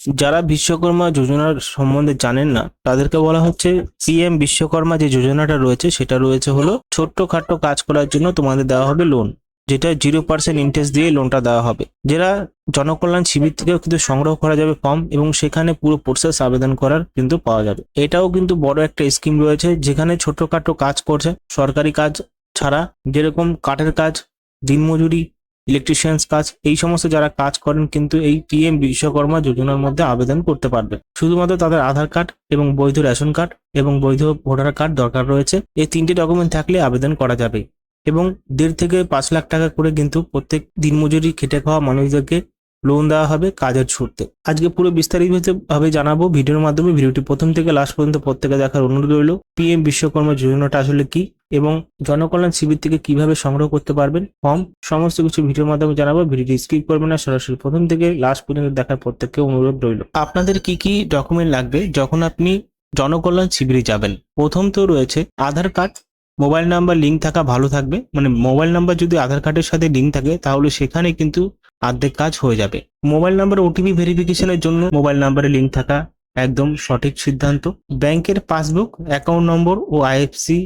যারা বিশ্বকর্মা যোজনার সম্বন্ধে জানেন না তাদেরকে বলা হচ্ছে পিএম বিশ্বকর্মা যে যোজনাটা রয়েছে সেটা রয়েছে হলো ছোট্টখাট্টো কাজ করার জন্য তোমাদের দেওয়া হবে লোন, যেটা 0% ইন্টারেস্ট দিয়ে লোনটা দেওয়া হবে। যেটা জনকল্যাণ শিবির থেকেও কিন্তু সংগ্রহ করা যাবে ফর্ম, এবং সেখানে পুরো প্রসেস আবেদন করার কিন্তু পাওয়া যাবে। এটাও কিন্তু বড় একটা স্কিম রয়েছে যেখানে ছোটখাটো কাজ করছে সরকারি কাজ ছাড়া, যেরকম কাঠের কাজ, দিনমজুরি, ইলেকট্রিশিয়ানস কাজ, এই সমস্ত যারা কাজ করেন কিন্তু এই পিএম বিশ্বকর্মা যোজনার মধ্যে আবেদন করতে পারবে। শুধুমাত্র তাদের আধার কার্ড এবং বৈধ রেশন কার্ড এবং বৈধ ভোটার কার্ড দরকার রয়েছে। এই 3টে ডকুমেন্ট থাকলে আবেদন করা যাবে, এবং 1.5 থেকে 5 লাখ টাকা করে কিন্তু প্রত্যেক দিনমজুরি খেটে খাওয়া মানুষদেরকে লোন দেওয়া হবে কাজের ছুটতে। আজকে পুরো বিস্তারিতভাবে জানাবো ভিডিওর মাধ্যমে। ভিডিওটি প্রথম থেকে লাস্ট পর্যন্ত প্রত্যেকে দেখার অনুরোধ রইল। পিএম বিশ্বকর্মা যোজনাটা আসলে কি এবং জনকল্যাণ শিবির থেকে কিভাবে সংগ্রহ করতে পারবেন ফর্ম, সমস্ত কিছু ভিডিওর মাধ্যমে জানাবো। ভিডিওটি স্কিপ করবেন না, সরাসরি প্রথম থেকে লাস্ট পর্যন্ত দেখার প্রত্যেককে অনুরোধ রইল। আপনাদের কি কি ডকুমেন্ট লাগবে যখন আপনি জনকল্যাণ শিবিরে যাবেন? প্রথম তো রয়েছে আধার কার্ড, মোবাইল নাম্বার লিঙ্ক থাকা ভালো থাকবে। মানে মোবাইল নাম্বার যদি আধার কার্ডের সাথে লিঙ্ক থাকে তাহলে সেখানে কিন্তু অর্ধেক কাজ হয়ে যাবে। মোবাইল নাম্বার ওটিপি ভেরিফিকেশনের জন্য মোবাইল নাম্বারে লিঙ্ক থাকা একদম সঠিক সিদ্ধান্ত। ব্যাংকের পাসবুক, অ্যাকাউন্ট নম্বর ও আইএফএসসি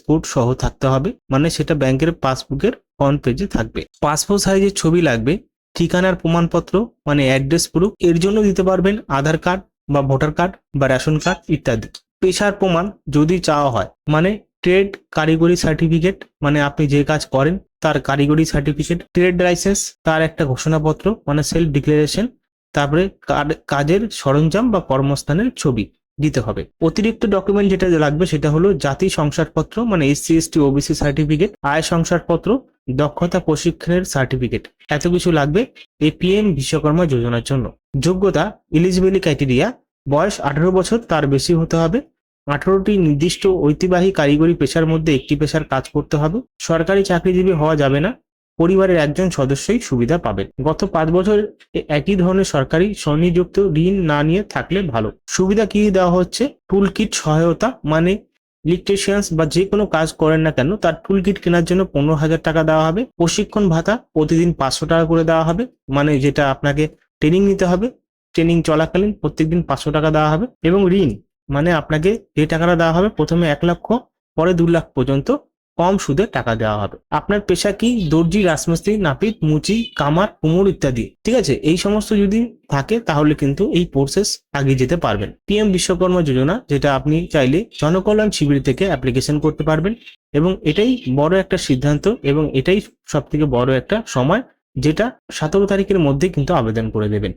কোড সহ থাকতে হবে, মানে সেটা ব্যাংকের পাসবুকের ফ্রন্ট পেজে থাকবে। পাসপোর্ট সাইজের ছবি লাগবে। ঠিকানার প্রমাণপত্র মানে অ্যাড্রেস প্রুফ, এর জন্য দিতে পারবেন আধার কার্ড বা ভোটার কার্ড বা রেশন কার্ড ইত্যাদি। পেশার প্রমাণ যদি চাওয়া হয়, মানে ট্রেড কারিগরি সার্টিফিকেট, মানে আপনি যে কাজ করেন তার কারিগরি সার্টিফিকেট। ট্রেড লাইসেন্স, তার একটা ঘোষণাপত্র মানে সেলফ ডিক্লারেশন। তারপরে কাজের সরঞ্জাম বা কর্মস্থানের ছবি দিতে হবে। অতিরিক্ত ডকুমেন্ট যেটা লাগবে সেটা হলো জাতি শংসাপত্র, মানে এসসি এসটি ওবিসি সার্টিফিকেট, আয় শংসাপত্র, দক্ষতা প্রশিক্ষণের সার্টিফিকেট। এত কিছু লাগবে এই পিএম বিশ্বকর্মা যোজনার জন্য। যোগ্যতা, এলিজিবিলিটি ক্রাইটেরিয়া, বয়স 18 বছর তার বেশি হতে হবে। 18টি নির্দিষ্ট ঐতিহ্যবাহী কারিগরি পেশার মধ্যে একটি পেশার কাজ করতে হবে। সরকারি চাকরিজীবী হওয়া যাবে না। পরিবারের একজন সদস্যই সুবিধা পাবেন। গত 5 বছর একই ধরনের সরকারি স্বনিযুক্ত ঋণ না নিয়ে থাকলে ভালো। সুবিধা কি দেওয়া হচ্ছে? টুল কিট সহায়তা, মানে ইলেকট্রিশিয়ানস বা যে কোনো কাজ করেন না কেন তার টুল কিট কেনার জন্য 15,000 টাকা দেওয়া হবে। প্রশিক্ষণ ভাতা প্রতিদিন 500 টাকা করে দেওয়া হবে, মানে যেটা আপনাকে ট্রেনিং নিতে হবে, ট্রেনিং চলাকালীন প্রত্যেকদিন 500 টাকা দেওয়া হবে। এবং ঋণ, মানে আপনাকে যে টাকাটা দেওয়া হবে প্রথমে 1 লক্ষ, পরে 2 লাখ পর্যন্ত কম সুদে টাকা দেওয়া হবে। আপনার পেশা কি? দর্জি, রাজমিস্ত্রি, নাপিত, মুচি, কামার, কুমোর ইত্যাদি। ঠিক আছে, এই সমস্ত যদি থাকে তাহলে কিন্তু এই প্রসেস এগিয়ে যেতে পারবেন। পিএম বিশ্বকর্মা যোজনা, যেটা আপনি চাইলে জনকল্যাণ শিবির থেকে অ্যাপ্লিকেশন করতে পারবেন, এবং এটাই বড় একটা সিদ্ধান্ত এবং এটাই সব থেকে বড় একটা সময়, যেটা 17 তারিখের মধ্যে কিন্তু আবেদন করে দেবেন।